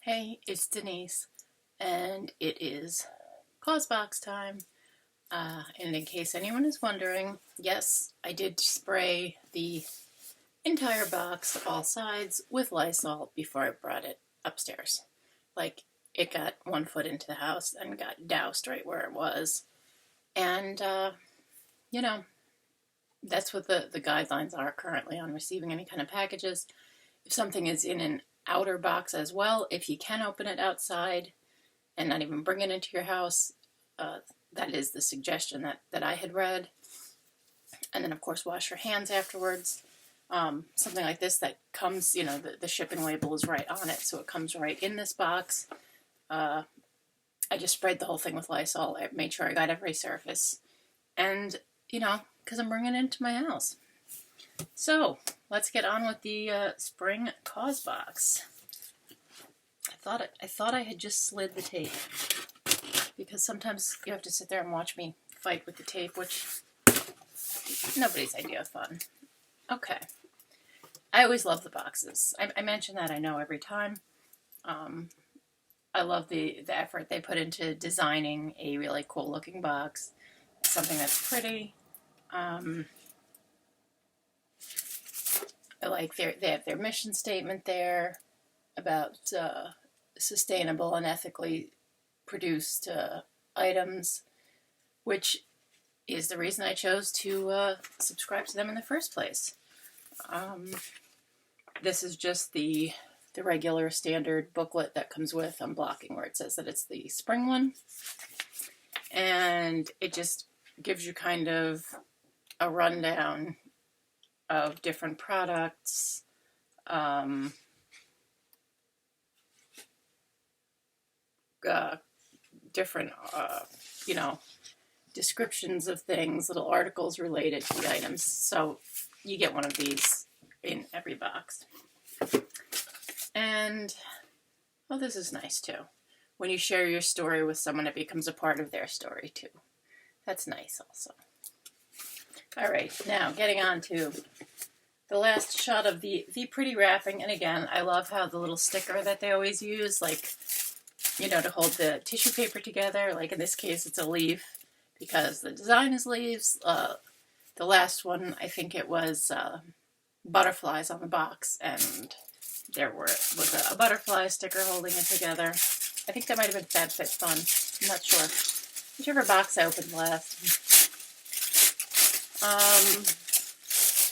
Hey, it's Denise, and it is Causebox time. And in case anyone is wondering, yes, I did spray the entire box, all sides, with Lysol before I brought it upstairs. Like, it got 1 foot into the house and got doused right where it was. And, that's what the guidelines are currently on receiving any kind of packages. If something is in an outer box as well, if you can open it outside and not even bring it into your house, that is the suggestion that I had read. And then, of course, wash your hands afterwards. Something like this that comes, the shipping label is right on it, so it comes right in this box. I just sprayed the whole thing with Lysol. I made sure I got every surface. And, because I'm bringing it into my house. So, let's get on with the spring Causebox. I thought I had just slid the tape, because sometimes you have to sit there and watch me fight with the tape, which nobody's idea of fun. Okay. I always love the boxes. I mention that, I know, every time. I love the effort they put into designing a really cool looking box. Something that's pretty. I like they have their mission statement there about sustainable and ethically produced items, which is the reason I chose to subscribe to them in the first place. This is just the regular standard booklet that comes with unblocking, where it says that it's the spring one, and it just gives you kind of a rundown of different products, different, descriptions of things, little articles related to the items. So you get one of these in every box. And, well, this is nice too. When you share your story with someone, it becomes a part of their story too. That's nice also. All right, now getting on to the last shot of the pretty wrapping. And again, I love how the little sticker that they always use, like, to hold the tissue paper together. Like in this case, it's a leaf because the design is leaves. The last one, I think it was butterflies on the box, and there was a butterfly sticker holding it together. I think that might have been FabFitFun. I'm not sure. Whichever box I opened last.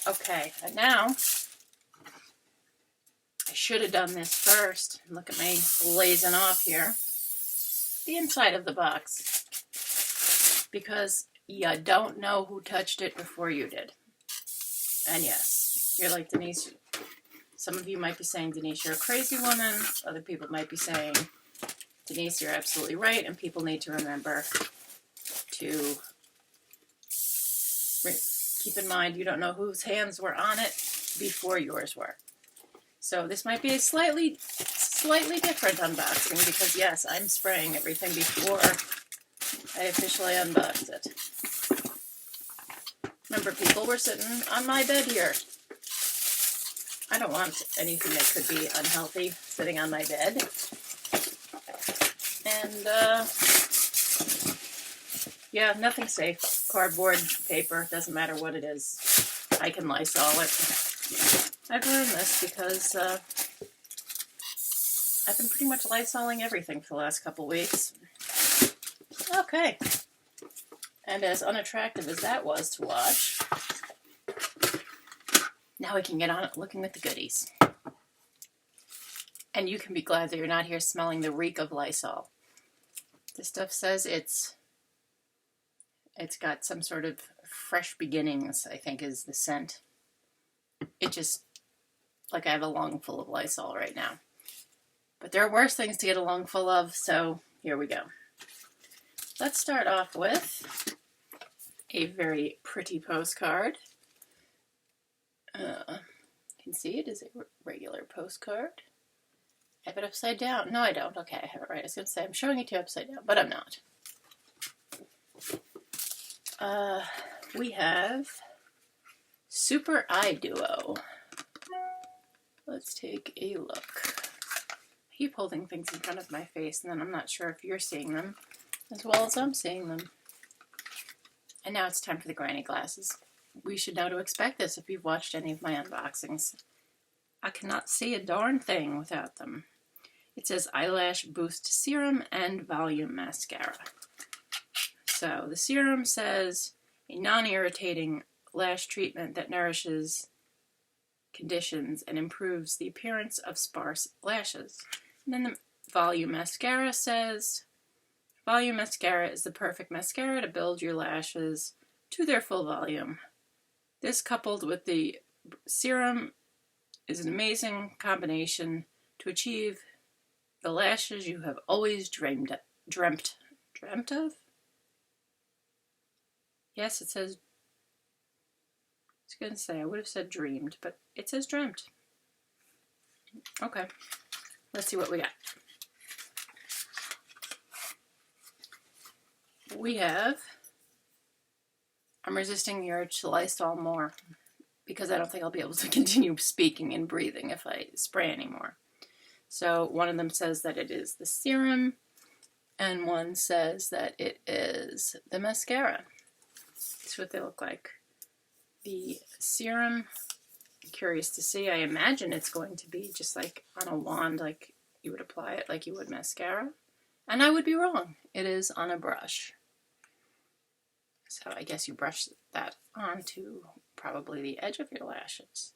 Okay, and now I should have done this first. Look at me lazing off here. The inside of the box, because you don't know who touched it before you did. And yes, you're like, Denise, some of you might be saying, Denise, you're a crazy woman. Other people might be saying, Denise, you're absolutely right, and people need to remember to keep in mind you don't know whose hands were on it before yours were. So this might be a slightly different unboxing, because yes, I'm spraying everything before I officially unboxed it. Remember, people were sitting on my bed here. I don't want anything that could be unhealthy sitting on my bed. And, yeah, nothing safe. Cardboard, paper, doesn't matter what it is. I can Lysol it. I've learned this because I've been pretty much Lysoling everything for the last couple weeks. Okay. And as unattractive as that was to watch, now we can get on it looking at the goodies. And you can be glad that you're not here smelling the reek of Lysol. This stuff says it's got some sort of fresh beginnings, I think is the scent. It just, like I have a lung full of Lysol right now. But there are worse things to get a lung full of, so here we go. Let's start off with a very pretty postcard. You can see it is a regular postcard. I have it upside down. No, I don't. Okay, I have it right. I was going to say I'm showing it to you upside down, but I'm not. We have Super Eye Duo. Let's take a look. I keep holding things in front of my face, and then I'm not sure if you're seeing them as well as I'm seeing them. And now it's time for the granny glasses. We should know to expect this if you've watched any of my unboxings. I cannot see a darn thing without them. It says Eyelash Boost Serum and Volume Mascara. So the serum says a non-irritating lash treatment that nourishes, conditions, and improves the appearance of sparse lashes. And then the Volume Mascara says, Volume Mascara is the perfect mascara to build your lashes to their full volume. This, coupled with the serum, is an amazing combination to achieve the lashes you have always dreamt of? Yes, it says, I was going to say, I would have said dreamed, but it says dreamt. Okay, let's see what we got. We have, I'm resisting the urge to Lysol more because I don't think I'll be able to continue speaking and breathing if I spray anymore. So one of them says that it is the serum, and one says that it is the mascara. That's what they look like. The serum, I'm curious to see. I imagine it's going to be just like on a wand, like you would apply it like you would mascara. And I would be wrong. It is on a brush. So I guess you brush that onto probably the edge of your lashes.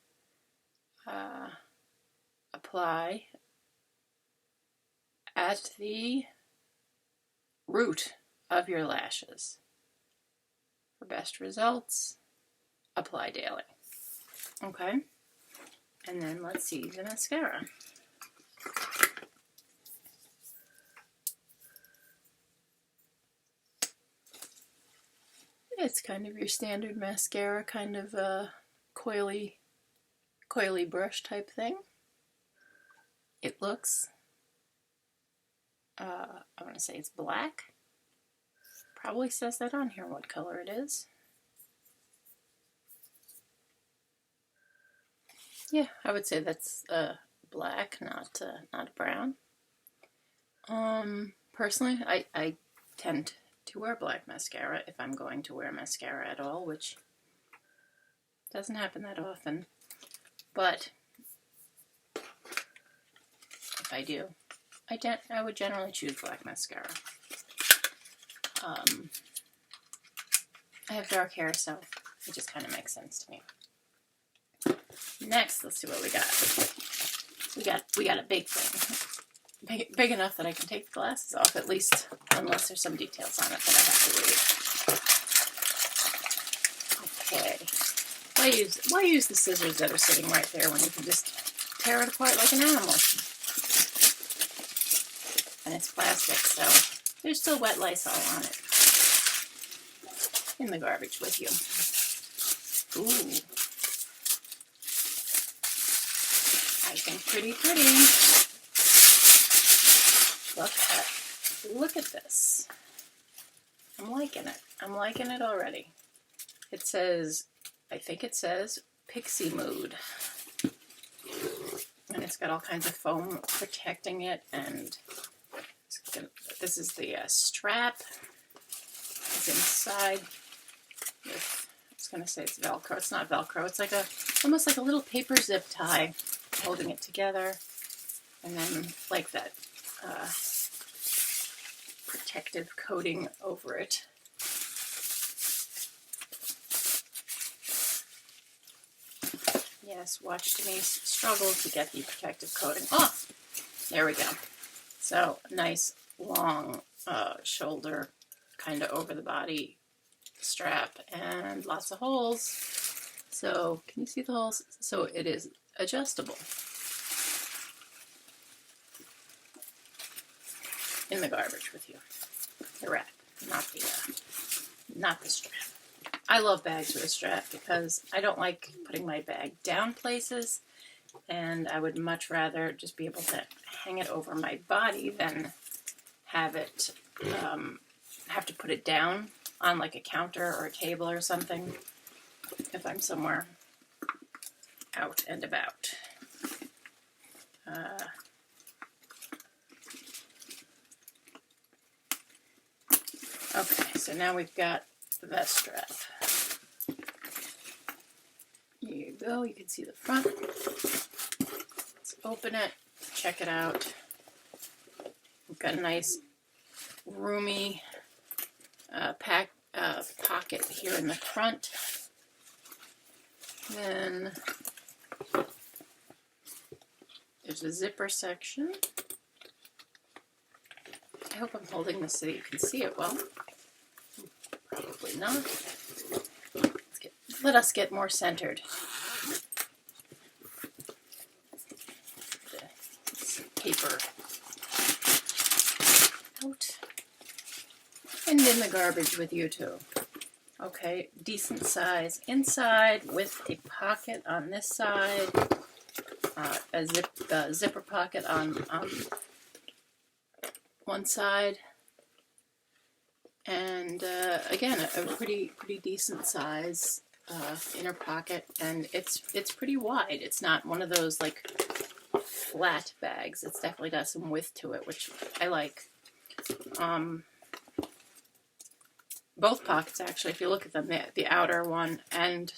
Apply at the root of your lashes. For best results, apply daily. Okay, and then let's see the mascara. It's kind of your standard mascara, kind of a coily brush type thing. It looks, I want to say it's black. Probably says that on here, what color it is. Yeah, I would say that's black, not brown. Personally, I tend to wear black mascara if I'm going to wear mascara at all, which doesn't happen that often. But if I do, I would generally choose black mascara. I have dark hair, so it just kind of makes sense to me. Next, let's see what we got. We got a big thing. Big enough that I can take the glasses off, at least, unless there's some details on it that I have to read. Okay. Why use the scissors that are sitting right there when you can just tear it apart like an animal? And it's plastic, so there's still wet Lysol on it. In the garbage with you. Ooh. I think pretty. Look at this. I'm liking it already. It says, I think it says Pixie Mood. And it's got all kinds of foam protecting it, and this is the strap. It's inside with, I was going to say it's Velcro. It's not Velcro. It's like almost like a little paper zip tie holding it together. And then like that protective coating over it. Yes, watch Denise struggle to get the protective coating off. There we go. So nice long shoulder, kind of over the body strap, and lots of holes. So can you see the holes? So it is adjustable. In the garbage with you. The wrap, not the strap. I love bags with a strap because I don't like putting my bag down places, and I would much rather just be able to hang it over my body than have it have to put it down on like a counter or a table or something if I'm somewhere out and about. Okay, so now we've got the vest strap. Here you go, you can see the front. Let's open it, check it out. We've got a nice roomy pocket here in the front. Then there's a zipper section. I hope I'm holding this so you can see it well. Probably not. Let us get more centered. This paper out and in the garbage with you too. Okay, decent size inside with a pocket on this side, a zipper pocket on one side, and again a pretty decent size inner pocket, and it's pretty wide. It's not one of those like flat bags. It's definitely got some width to it, which I like. Both pockets, actually, if you look at them, the outer one and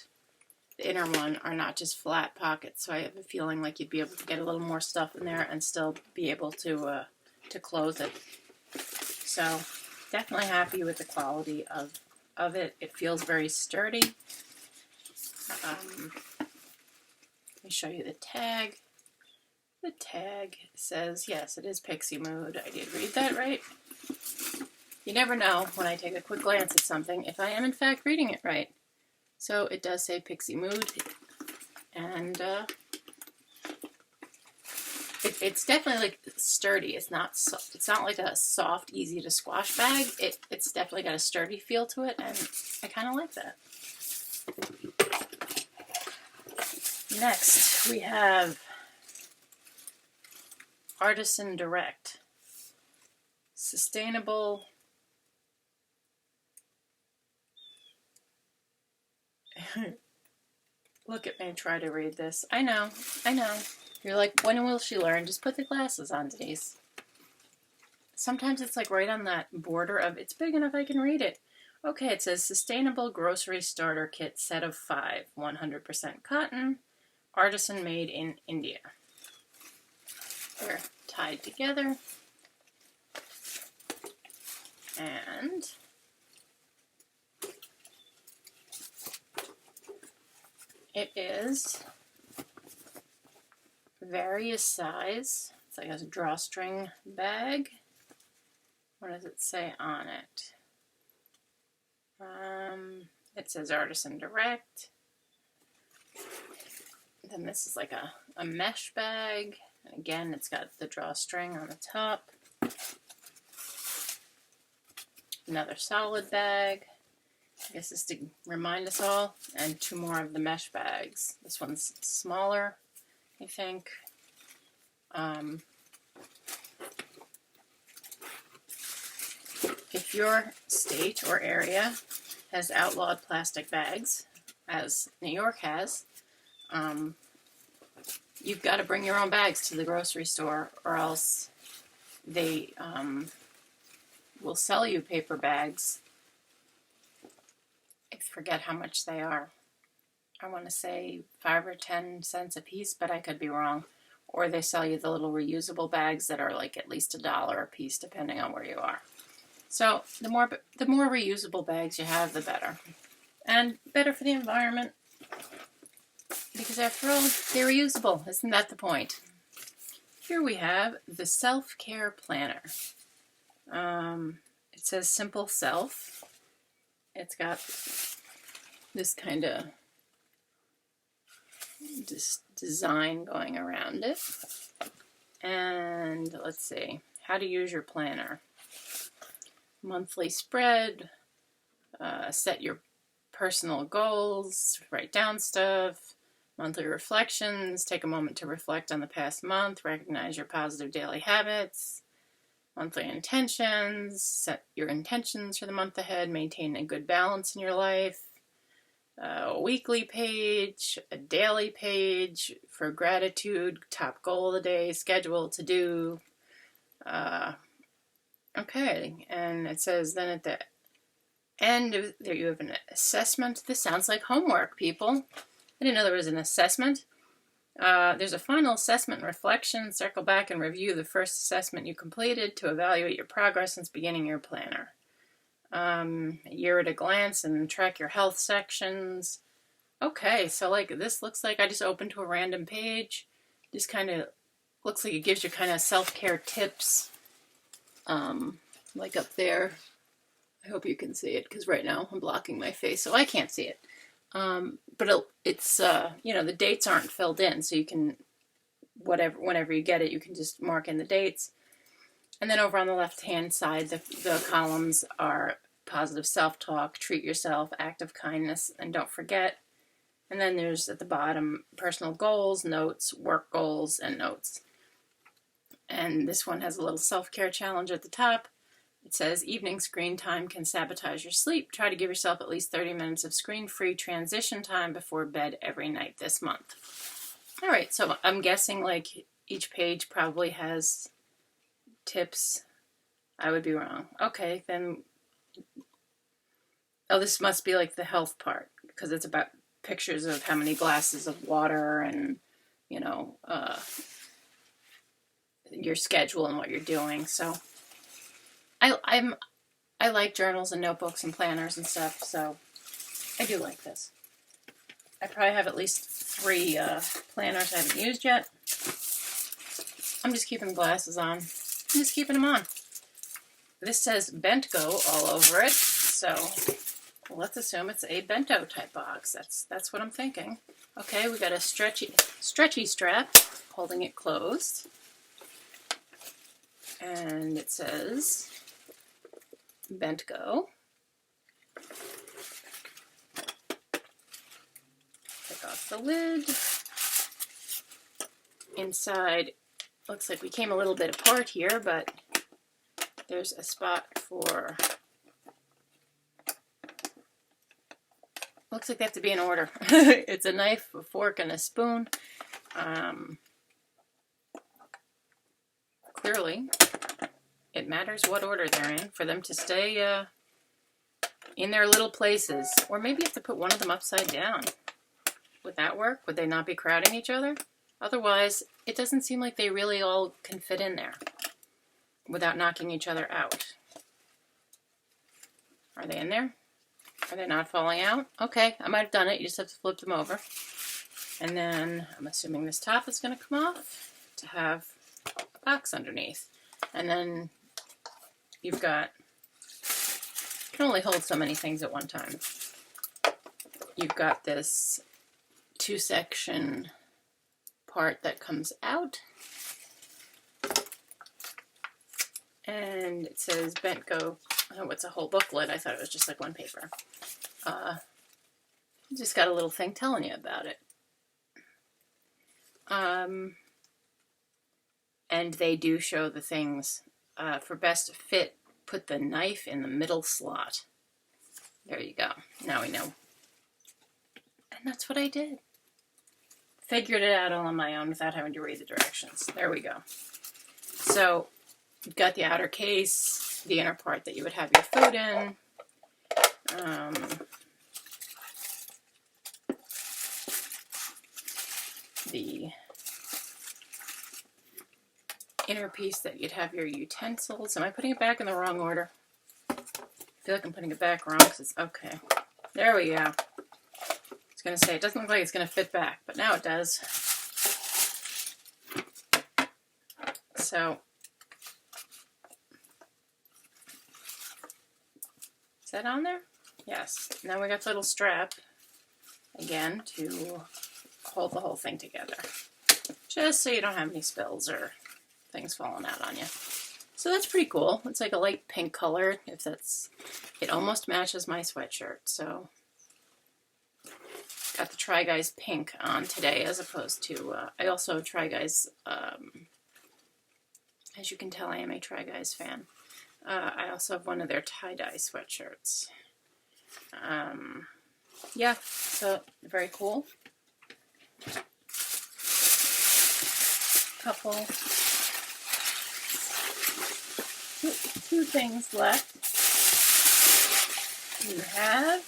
the inner one are not just flat pockets, so I have a feeling like you'd be able to get a little more stuff in there and still be able to close it. So definitely happy with the quality of it. It feels very sturdy. Let me show you the tag. The tag says, yes, it is Pixie Mood. I did read that right. You never know when I take a quick glance at something if I am in fact reading it right. So it does say Pixie Mood, and it's definitely like sturdy. It's not like a soft, easy to squash bag. It's definitely got a sturdy feel to it, and I kind of like that. Next we have Artisan Direct. Sustainable. Look at me try to read this. I know. You're like, when will she learn? Just put the glasses on, Denise. Sometimes it's like right on that border of, it's big enough I can read it. Okay, it says Sustainable Grocery Starter Kit Set of 5. 100% cotton. Artisan made in India. They're tied together. And it is various size. It's like a drawstring bag. What does it say on it? It says Artisan Direct. Then this is like a mesh bag. And again, it's got the drawstring on the top. Another solid bag. I guess it's to remind us all. And 2 more of the mesh bags. This one's smaller, I think. If your state or area has outlawed plastic bags, as New York has, you've got to bring your own bags to the grocery store, or else they will sell you paper bags. I forget how much they are. I want to say 5 or 10 cents a piece, but I could be wrong. Or they sell you the little reusable bags that are like at least $1 a piece, depending on where you are. So the more reusable bags you have, the better. And better for the environment. Because after all, they're reusable. Isn't that the point? Here we have the Self-Care Planner. It says Simple Self. It's got this kind of design going around it. And let's see, how to use your planner. Monthly spread, set your personal goals, write down stuff, monthly reflections, take a moment to reflect on the past month, recognize your positive daily habits, monthly intentions, set your intentions for the month ahead, maintain a good balance in your life, a weekly page, a daily page for gratitude, top goal of the day, schedule to do. Okay, and it says then at the And there you have an assessment. This sounds like homework, people. I didn't know there was an assessment. There's a final assessment and reflection. Circle back and review the first assessment you completed to evaluate your progress since beginning your planner. A year at a glance and track your health sections. Okay, so like this looks like I just opened to a random page. Just kind of looks like it gives you kind of self-care tips. Like up there. I hope you can see it because right now I'm blocking my face, so I can't see it. But it's you know, the dates aren't filled in, so you can whenever you get it, you can just mark in the dates. And then over on the left-hand side, the columns are positive self-talk, treat yourself, act of kindness, and don't forget. And then there's at the bottom personal goals, notes, work goals, and notes. And this one has a little self-care challenge at the top. It says, evening screen time can sabotage your sleep. Try to give yourself at least 30 minutes of screen-free transition time before bed every night this month. All right, so I'm guessing like each page probably has tips. I would be wrong. Okay, then, oh, this must be like the health part because it's about pictures of how many glasses of water and, you know, your schedule and what you're doing. So I like journals and notebooks and planners and stuff, so I do like this. I probably have at least 3 planners I haven't used yet. I'm just keeping the glasses on. I'm just keeping them on. This says Bento all over it, so let's assume it's a bento type box. That's what I'm thinking. Okay, we got a stretchy strap holding it closed. And it says Bento. Take off the lid. Inside, looks like we came a little bit apart here, but there's a spot for, looks like they have to be in order. It's a knife, a fork, and a spoon. Clearly, it matters what order they're in for them to stay in their little places. Or maybe you have to put one of them upside down. Would that work? Would they not be crowding each other? Otherwise, it doesn't seem like they really all can fit in there without knocking each other out. Are they in there? Are they not falling out? Okay, I might have done it. You just have to flip them over. And then I'm assuming this top is going to come off to have a box underneath. And then you've got, you can only hold so many things at one time. You've got this 2-section part that comes out. And it says Bento. Oh, it's a whole booklet. I thought it was just like one paper. Just got a little thing telling you about it. And they do show the things. For best fit, put the knife in the middle slot. There you go. Now we know. And that's what I did. Figured it out all on my own without having to read the directions. There we go. So, you've got the outer case, the inner part that you would have your food in. The inner piece that you'd have your utensils. Am I putting it back in the wrong order? I feel like I'm putting it back wrong because it's okay. There we go. I was going to say, it doesn't look like it's going to fit back, but now it does. So, is that on there? Yes. Now we got the little strap, again, to hold the whole thing together. Just so you don't have any spills or things falling out on you. So that's pretty cool. It's like a light pink color. If that's, it almost matches my sweatshirt. So got the Try Guys pink on today, as opposed to I also Try Guys. As you can tell, I am a Try Guys fan. I also have one of their tie-dye sweatshirts. Yeah, so very cool. Couple. Two things left. You have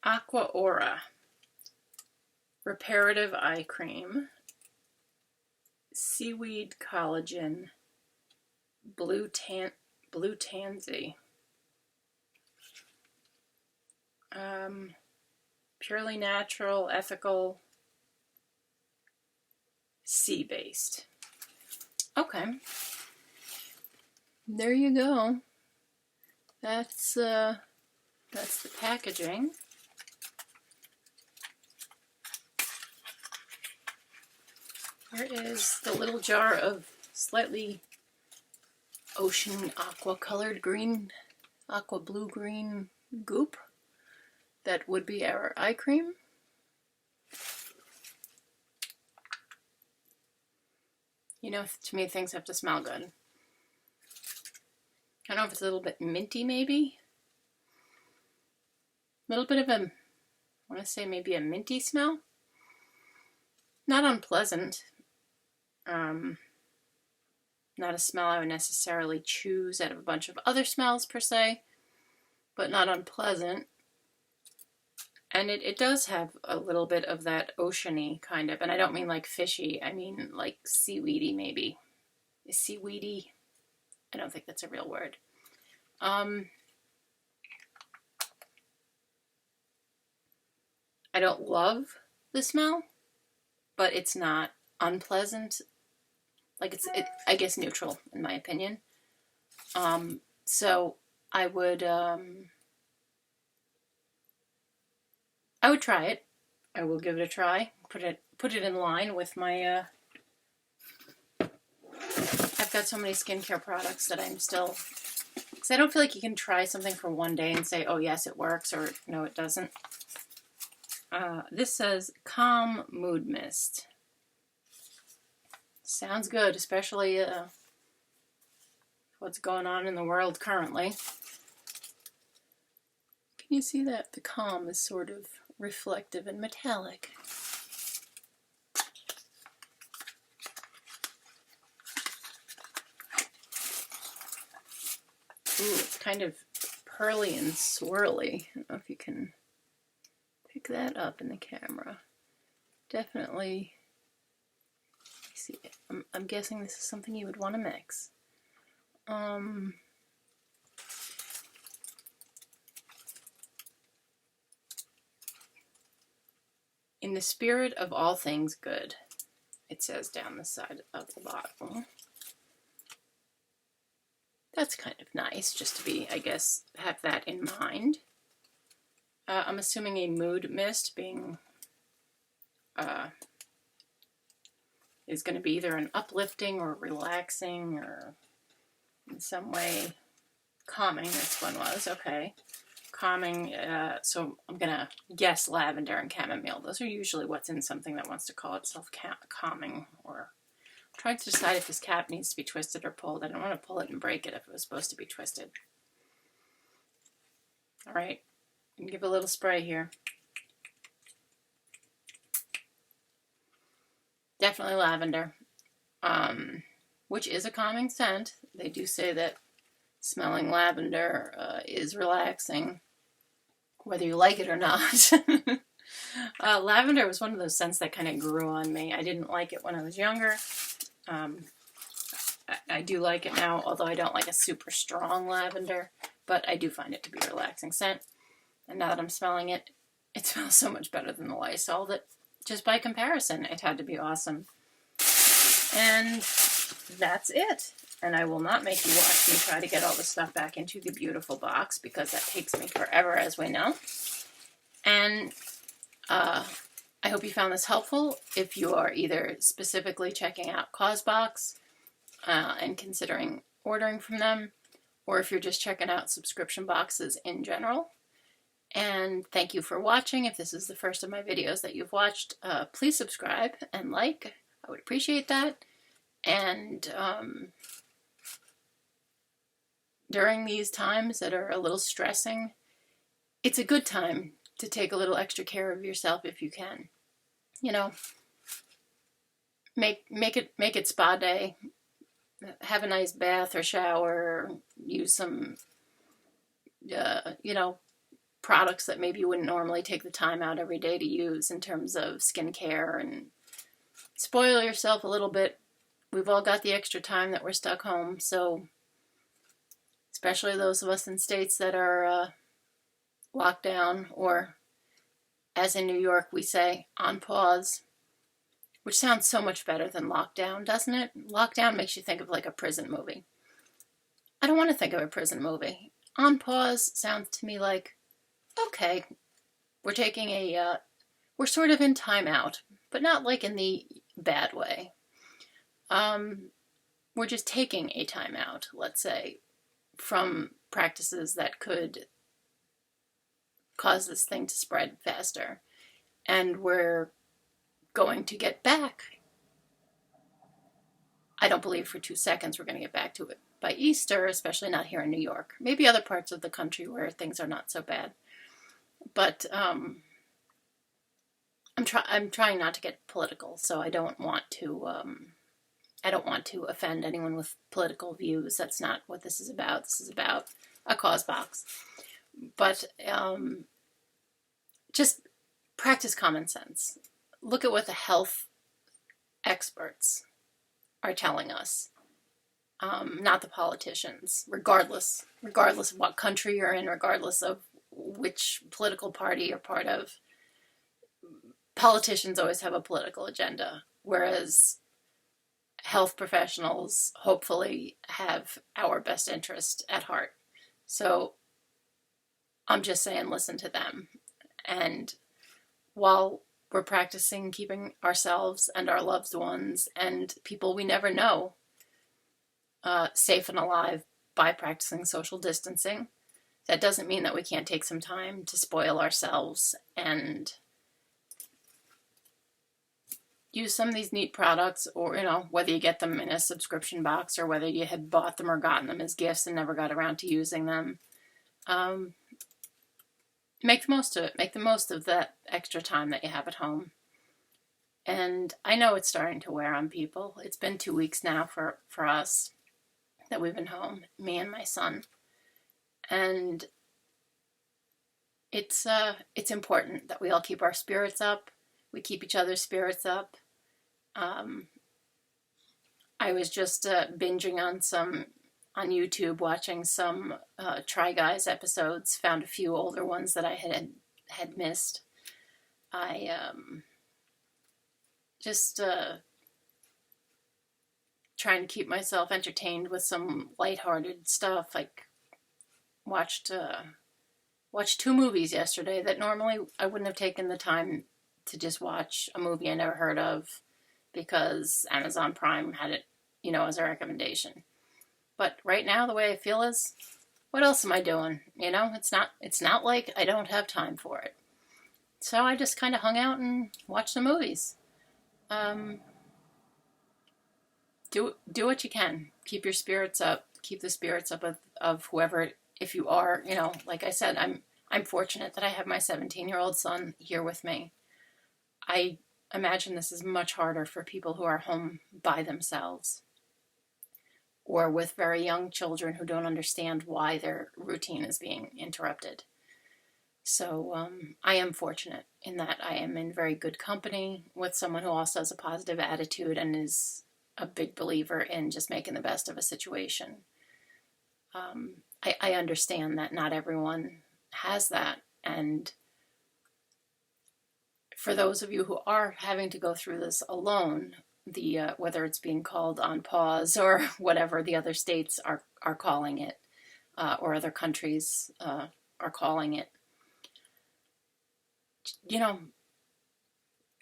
Aqua Aura Reparative Eye Cream, Seaweed Collagen, Blue Tansy, purely natural, ethical, sea-based. Okay. There you go. That's the packaging. Here is the little jar of slightly ocean aqua colored green, aqua blue green goop. That would be our eye cream. You know, to me, things have to smell good. I don't know if it's a little bit minty, maybe. A little bit of a, I want to say maybe a minty smell. Not unpleasant. Not a smell I would necessarily choose out of a bunch of other smells per se, but not unpleasant. And it does have a little bit of that oceany kind of, and I don't mean like fishy, I mean like seaweedy maybe. Is seaweedy? I don't think that's a real word. I don't love the smell, but it's not unpleasant. Like I guess neutral in my opinion. So I would try it. I will give it a try. Put it in line with my. I've got so many skincare products that I'm still. Because I don't feel like you can try something for one day and say, oh yes, it works, or no, it doesn't. This says Calm Mood Mist. Sounds good, especially what's going on in the world currently. Can you see that? The calm is sort of reflective and metallic. Ooh, it's kind of pearly and swirly. I don't know if you can pick that up in the camera. Definitely. See, I'm guessing this is something you would want to mix. In the spirit of all things good, it says down the side of the bottle. That's kind of nice, just to be, I guess, have that in mind. I'm assuming a mood mist being is going to be either an uplifting or relaxing or in some way calming. This one was, okay. Calming, so I'm going to guess lavender and chamomile. Those are usually what's in something that wants to call itself calming. Or I'm trying to decide if this cap needs to be twisted or pulled. I don't want to pull it and break it if it was supposed to be twisted. All right, and give a little spray here. Definitely lavender, which is a calming scent. They do say that smelling lavender is relaxing, whether you like it or not. Lavender was one of those scents that kind of grew on me. I didn't like it when I was younger. I do like it now, although I don't like a super strong lavender, but I do find it to be a relaxing scent. And now that I'm smelling it, it smells so much better than the Lysol that just by comparison, it had to be awesome. And that's it. And I will not make you watch me try to get all the stuff back into the beautiful box because that takes me forever, as we know. And I hope you found this helpful. If you are either specifically checking out Causebox and considering ordering from them, or if you're just checking out subscription boxes in general. And thank you for watching. If this is the first of my videos that you've watched, please subscribe and like. I would appreciate that. And during these times that are a little stressing, it's a good time to take a little extra care of yourself if you can. You know, make it spa day. have a nice bath or shower, use some, products that maybe you wouldn't normally take the time out every day to use in terms of skincare, and spoil yourself a little bit. We've all got the extra time that we're stuck home, so especially those of us in states that are locked down, or as in New York we say, on pause, which sounds so much better than lockdown, doesn't it? Lockdown makes you think of like a prison movie. I don't want to think of a prison movie. On pause sounds to me like, okay, we're taking we're sort of in timeout, but not like in the bad way. We're just taking a timeout, let's say, from practices that could cause this thing to spread faster. And we're going to get back. I don't believe for 2 seconds we're going to get back to it by Easter, especially not here in New York. Maybe other parts of the country where things are not so bad. But I'm trying not to get political, so I don't want to offend anyone with political views. That's not what this is about. This is about a Causebox. But just practice common sense. Look at what the health experts are telling us, not the politicians, regardless of what country you're in, regardless of which political party you're part of. Politicians always have a political agenda, whereas health professionals hopefully have our best interest at heart. So I'm just saying, listen to them. And while we're practicing keeping ourselves and our loved ones and people we never know safe and alive by practicing social distancing, that doesn't mean that we can't take some time to spoil ourselves and use some of these neat products, or, whether you get them in a subscription box or whether you had bought them or gotten them as gifts and never got around to using them. Make the most of it. Make the most of that extra time that you have at home. And I know it's starting to wear on people. It's been 2 weeks now for us that we've been home, me and my son. And it's important that we all keep our spirits up. We keep each other's spirits up. I was just binging on YouTube, watching some Try Guys episodes. Found a few older ones that I had missed. I just trying to keep myself entertained with some lighthearted stuff. Like watched 2 movies yesterday that normally I wouldn't have taken the time to just watch a movie I never heard of because Amazon Prime had it, as a recommendation. But right now, the way I feel is, what else am I doing? It's not like I don't have time for it. So I just kind of hung out and watched some movies. Do what you can. Keep your spirits up. Keep the spirits up of whoever. If you are, like I said, I'm fortunate that I have my 17-year-old son here with me. I imagine this is much harder for people who are home by themselves or with very young children who don't understand why their routine is being interrupted. So I am fortunate in that I am in very good company with someone who also has a positive attitude and is a big believer in just making the best of a situation. I understand that not everyone has that, and for those of you who are having to go through this alone, whether it's being called on pause or whatever the other states are calling it, or other countries are calling it,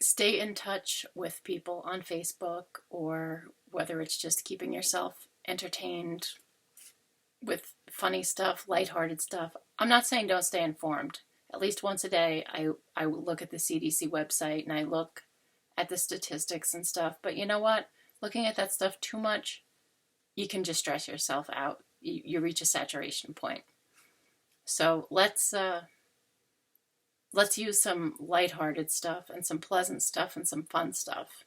stay in touch with people on Facebook, or whether it's just keeping yourself entertained with funny stuff, lighthearted stuff. I'm not saying don't stay informed. At least once a day, I look at the CDC website and I look at the statistics and stuff. But you know what? Looking at that stuff too much, you can just stress yourself out. You reach a saturation point. So let's use some lighthearted stuff and some pleasant stuff and some fun stuff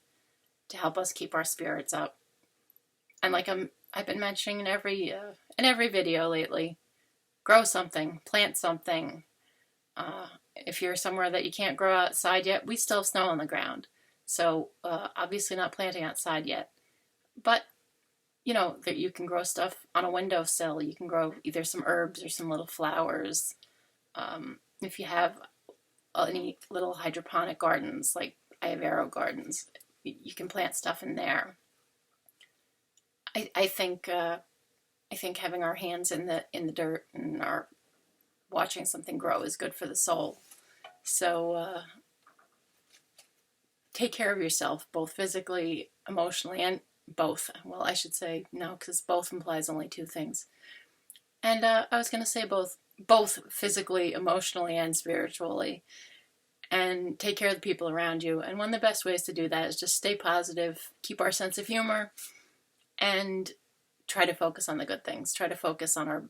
to help us keep our spirits up. And like I've been mentioning in every video lately. Grow something, plant something. If you're somewhere that you can't grow outside yet, we still have snow on the ground. So obviously not planting outside yet. But, you know, that you can grow stuff on a windowsill. You can grow either some herbs or some little flowers. If you have any little hydroponic gardens, like I have arrow gardens, you can plant stuff in there. I think having our hands in the dirt and our watching something grow is good for the soul. So take care of yourself, both physically, emotionally, and both. Well, I should say no, because both implies only two things. And I was going to say both physically, emotionally, and spiritually. And take care of the people around you. And one of the best ways to do that is just stay positive, keep our sense of humor, and try to focus on the good things. Try to focus on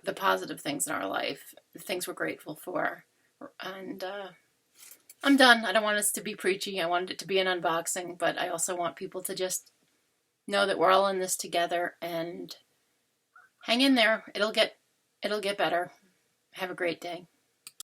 the positive things in our life, the things we're grateful for. And I'm done. I don't want us to be preachy. I wanted it to be an unboxing, but I also want people to just know that we're all in this together and hang in there. It'll get better. Have a great day.